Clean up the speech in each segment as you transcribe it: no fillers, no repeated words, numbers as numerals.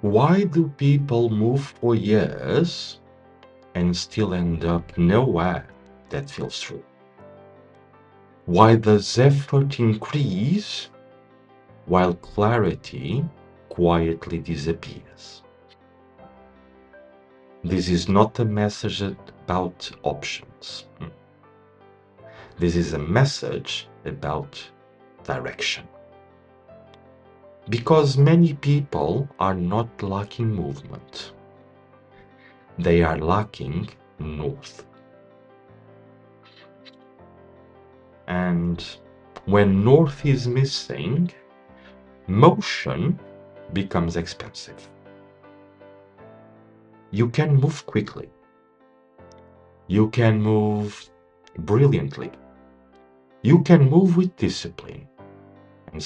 Why do people move for years and still end up nowhere that feels true? Why does effort increase while clarity quietly disappears? This is not a message about options. This is a message about direction. Because many people are not lacking movement. They are lacking north. And when north is missing, motion becomes expensive. You can move quickly. You can move brilliantly. You can move with discipline and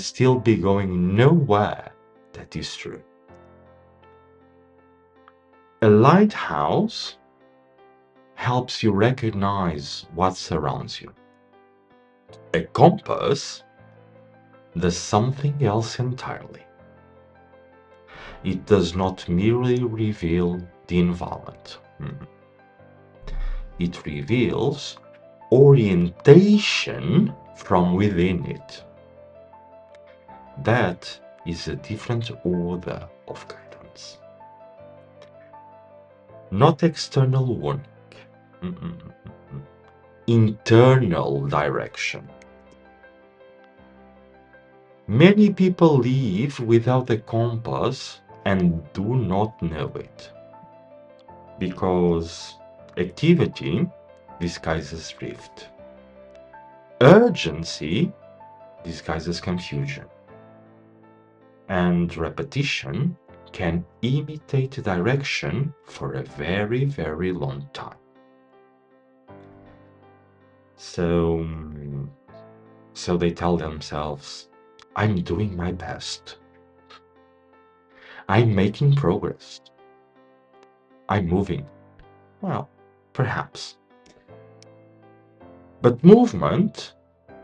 still be going nowhere that is true. A lighthouse helps you recognize what surrounds you. A compass does something else entirely. It does not merely reveal the environment. It reveals orientation from within it. That is a different order of guidance. Not external warning. Internal direction. Many people live without a compass and do not know it. Because activity disguises drift. Urgency disguises confusion. And repetition can imitate direction for a very, very long time. So they tell themselves, I'm doing my best. I'm making progress. I'm moving. Well, perhaps. But movement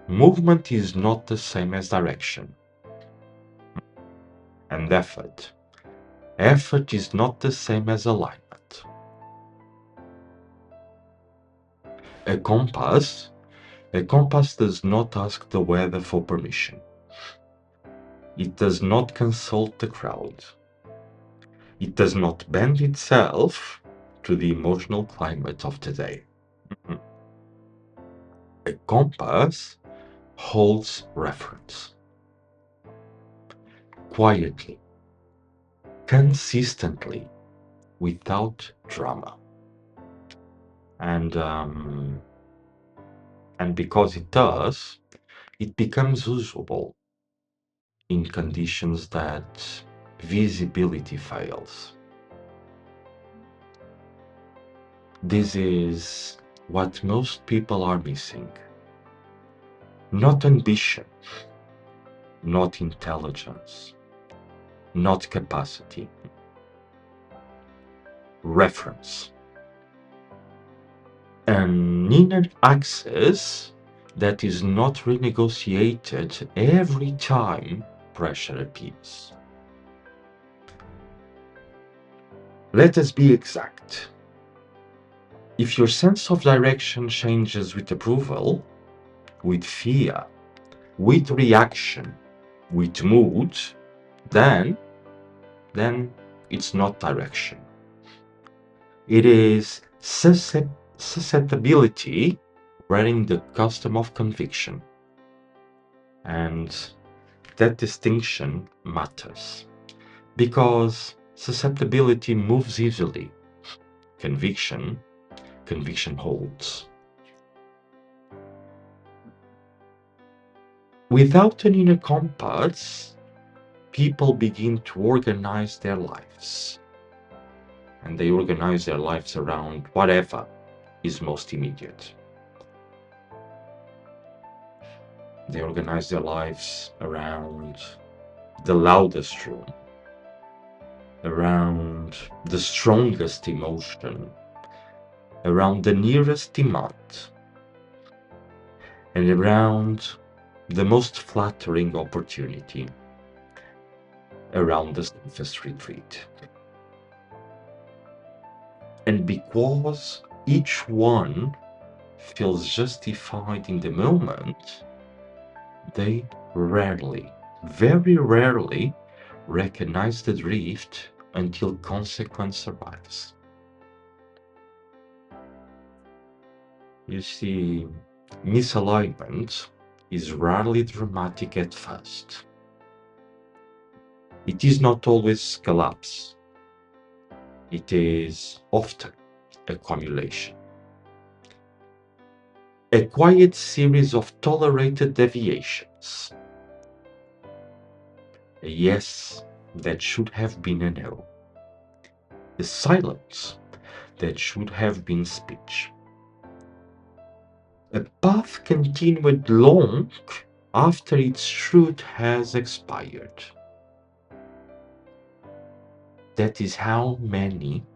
is not the same as direction. And effort is not the same as alignment. A compass does not ask the weather for permission. It does not consult the crowd. It does not bend itself to the emotional climate of today. A compass holds reference. Quietly, consistently, without drama. And because it does, it becomes usable in conditions that visibility fails. This is what most people are missing. Not ambition, not intelligence, not capacity. Reference. An inner access that is not renegotiated every time pressure appears. Let us be exact. If your sense of direction changes with approval, with fear, with reaction, with mood, then it's not direction. It is susceptibility wearing the costume of conviction. And that distinction matters because susceptibility moves easily. Conviction holds. Without an inner compass, people begin to organize their lives. And they organize their lives around whatever is most immediate. They organize their lives around the loudest room, around the strongest emotion, around the nearest demand, and around the most flattering opportunity. around the safest retreat. And because each one feels justified in the moment, they rarely, very rarely, recognize the drift until consequence arrives. You see, misalignment is rarely dramatic at first. It is not always collapse. It is often accumulation. A quiet series of tolerated deviations. A yes that should have been a no. A silence that should have been speech. A path continued long after its truth has expired. That is how many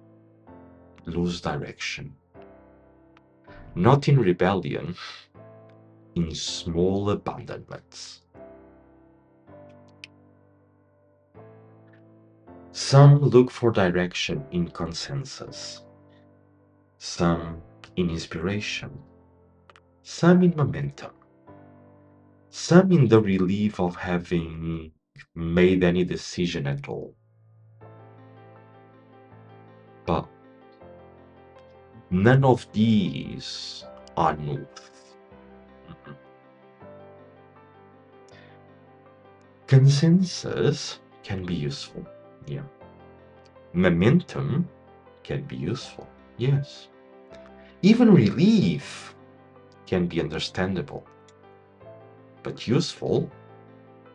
lose direction. Not in rebellion, in small abandonments. Some look for direction in consensus, some in inspiration, some in momentum, some in the relief of having made any decision at all. But none of these are north. Consensus can be useful, yeah. Momentum can be useful, yes. Even relief can be understandable. But useful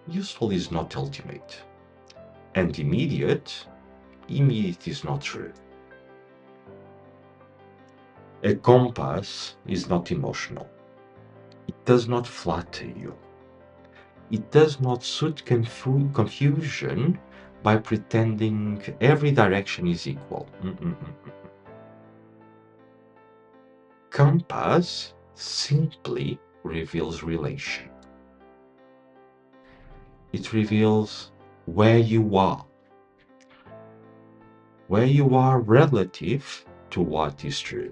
is not ultimate. And immediate is not true. A compass is not emotional. It does not flatter you. It does not suit confusion by pretending every direction is equal. Compass simply reveals relation. It reveals where you are relative to what is true.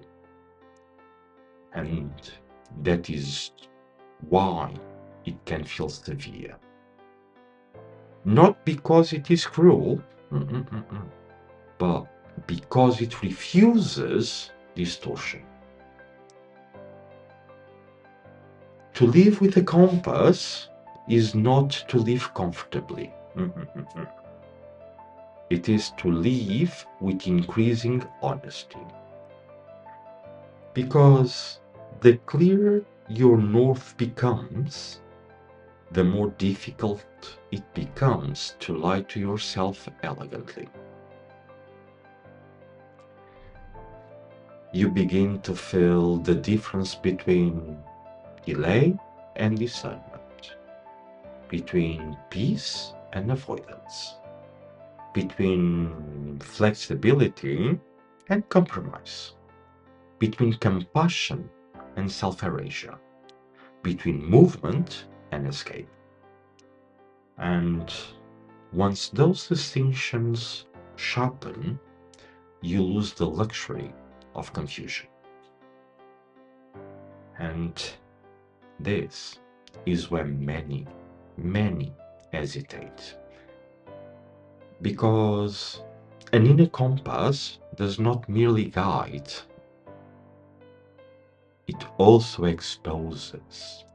And that is why it can feel severe. Not because it is cruel, but because it refuses distortion. To live with a compass is not to live comfortably. It is to live with increasing honesty. Because the clearer your north becomes, the more difficult it becomes to lie to yourself elegantly. You begin to feel the difference between delay and discernment, between peace and avoidance, between flexibility and compromise, between compassion and self-erasure, between movement and escape. And once those distinctions sharpen, you lose the luxury of confusion. And this is where many hesitate. Because an inner compass does not merely guide, it also exposes.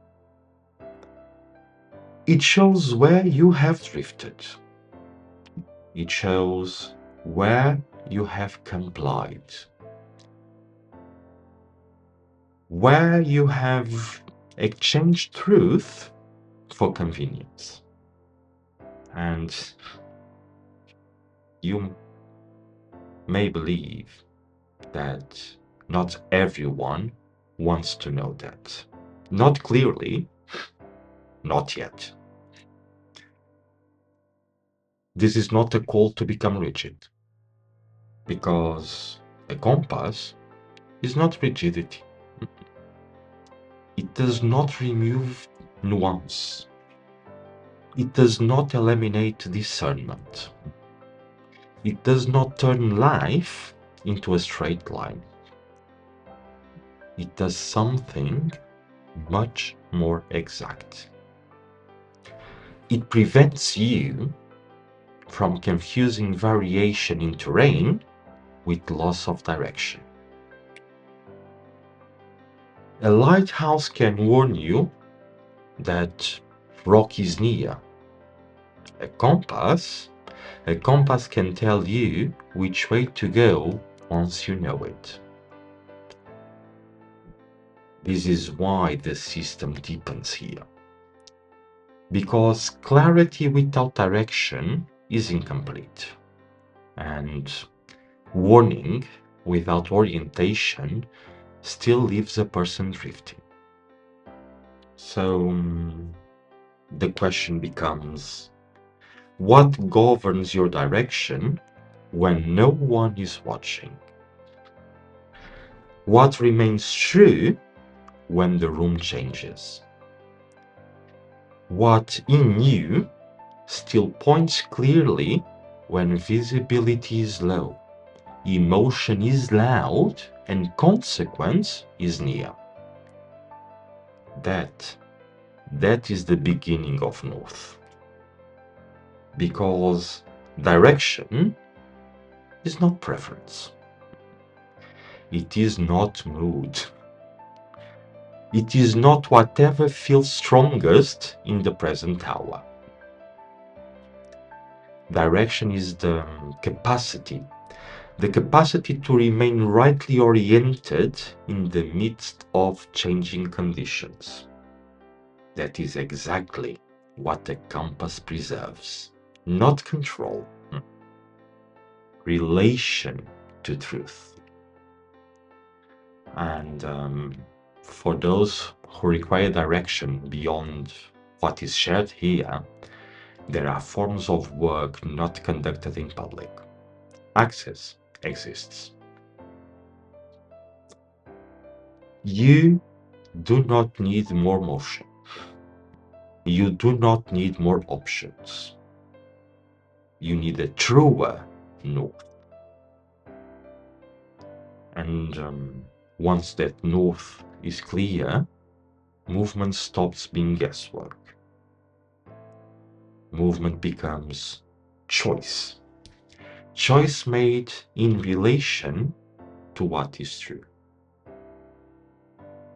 It shows where you have drifted. It shows where you have complied, where you have exchanged truth for convenience. And you may believe that not everyone wants to know that. Not clearly, not yet. This is not a call to become rigid, because a compass is not rigidity. It does not remove nuance. It does not eliminate discernment. It does not turn life into a straight line. It does something much more exact. It prevents you from confusing variation in terrain with loss of direction. A lighthouse can warn you that rock is near. A compass can tell you which way to go once you know it. This is why the system deepens here. Because clarity without direction is incomplete. And warning without orientation still leaves a person drifting. So the question becomes, what governs your direction when no one is watching? What remains true when the room changes? What in you still points clearly when visibility is low, emotion is loud, and consequence is near? That is the beginning of North. Because direction is not preference. It is not mood. It is not whatever feels strongest in the present hour. Direction is the capacity to remain rightly oriented in the midst of changing conditions. That is exactly what a compass preserves. Not control, relation to truth. And for those who require direction beyond what is shared here, there are forms of work not conducted in public. Access exists. You do not need more motion. You do not need more options. You need a truer north. And once that north is clear, movement stops being guesswork. Movement becomes choice. Choice made in relation to what is true.